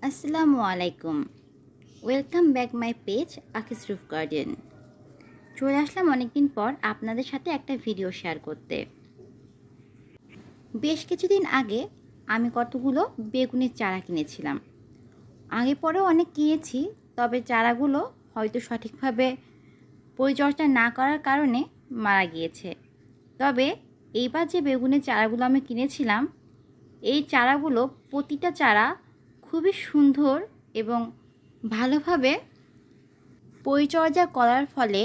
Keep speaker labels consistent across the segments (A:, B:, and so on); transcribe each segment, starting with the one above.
A: আসসালামু আলাইকুম। Welcome back my page আকিস রুফ গার্ডেন। চলে আসলাম অনেকদিন পর আপনাদের সাথে একটা ভিডিও শেয়ার করতে। বেশ কিছুদিন আগে আমি কতগুলো বেগুনের চারা কিনেছিলাম। আগে পরেও অনেক কিনেছি, তবে চারাগুলো হয়তো সঠিকভাবে পরিচর্যা না করার কারণে মারা গিয়েছে। তবে এইবার যে বেগুনের চারাগুলো আমি কিনেছিলাম, এই চারাগুলো প্রতিটা চারা খুবই সুন্দর এবং ভালোভাবে পরিচর্যা করার ফলে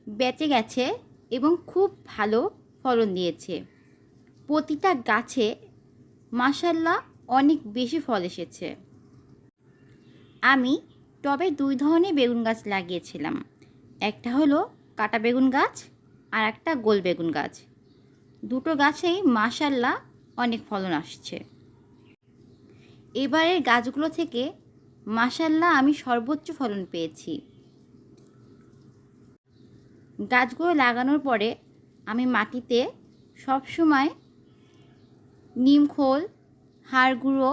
A: বেঁচে গেছে এবং খুব ভালো ফলন দিয়েছে। প্রতিটা গাছে মাশাআল্লাহ অনেক বেশি ফল এসেছে। আমি টবে 2 ধরনের বেগুন গাছ লাগিয়েছিলাম। একটা হলো কাটা বেগুন গাছ আর একটা গোল বেগুন গাছ। দুটো গাছেই মাশাআল্লাহ অনেক ফলন আসছে। এবারের গাছগুলো থেকে মাশাআল্লাহ আমি সর্বোচ্চ ফলন পেয়েছি। গাছগুলো লাগানোর পরে আমি মাটিতে সবসময় নিমখোল, হাড় গুঁড়ো,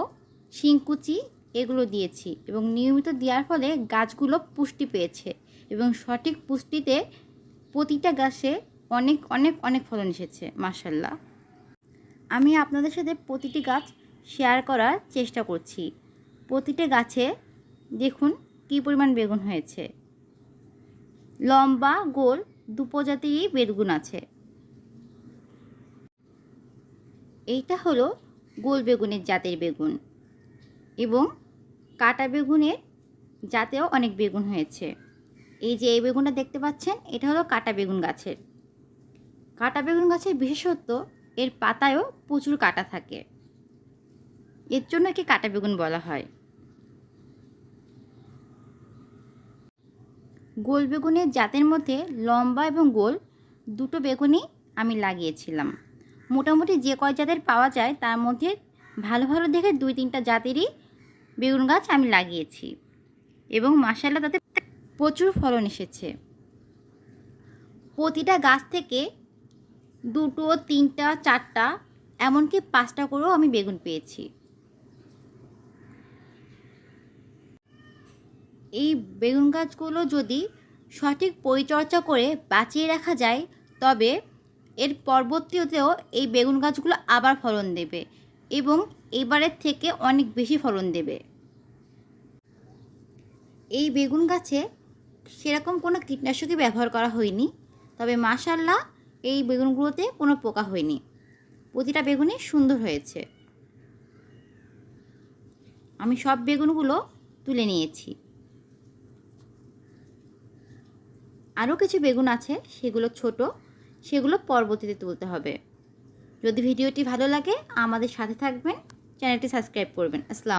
A: শিংকুচি এগুলো দিয়েছি এবং নিয়মিত দেওয়ার ফলে গাছগুলো পুষ্টি পেয়েছে এবং সঠিক পুষ্টিতে প্রতিটা গাছে অনেক অনেক অনেক ফলন এসেছে মাশাআল্লাহ। আমি আপনাদের সাথে প্রতিটি গাছ শেয়ার করার চেষ্টা করছি। প্রতিটা গাছে দেখুন কী পরিমাণ বেগুন হয়েছে। লম্বা গোল 2 প্রজাতিরই বেগুন আছে। এইটা হলো গোল বেগুনের জাতের বেগুন এবং কাটা বেগুনের জাতেও অনেক বেগুন হয়েছে। এই যে এই বেগুনটা দেখতে পাচ্ছেন, এটা হলো কাটা বেগুন গাছের। কাটা বেগুন গাছের বিশেষত্ব এর পাতায়ও প্রচুর কাটা থাকে, এর জন্য একে কাটা বেগুন বলা হয়। গোল বেগুনের জাতের মধ্যে লম্বা এবং গোল দুটো বেগুনই আমি লাগিয়েছিলাম। মোটামুটি যে কয় জাতের পাওয়া যায় তার মধ্যে ভালো ভালো দেখে 2-3টা জাতেরই বেগুন গাছ আমি লাগিয়েছি এবং মাশাআল্লাহ তাতে প্রচুর ফলন এসেছে। প্রতিটা গাছ থেকে 2টো, 3টা, 4টা এমনকি 5টা করেও আমি বেগুন পেয়েছি। এই বেগুন গাছগুলো যদি সঠিক পরিচর্যা করে বাঁচিয়ে রাখা যায়, তবে এর পরবর্তীতেও এই বেগুন গাছগুলো আবার ফলন দেবে এবং এবারের থেকে অনেক বেশি ফলন দেবে। এই বেগুন গাছে সেরকম কোনো কীটনাশকই ব্যবহার করা হয়নি, তবে মাশাআল্লাহ এই বেগুনগুলোতে কোনো পোকা হয়নি। প্রতিটা বেগুনই সুন্দর হয়েছে। আমি সব বেগুনগুলো তুলে নিয়েছি। আরও কিছু বেগুন আছে, সেগুলো ছোট, সেগুলো পরবর্তীতে তুলতে হবে। যদি ভিডিওটি ভালো লাগে আমাদের সাথে থাকবেন, চ্যানেলটি সাবস্ক্রাইব করবেন। আসসালাম।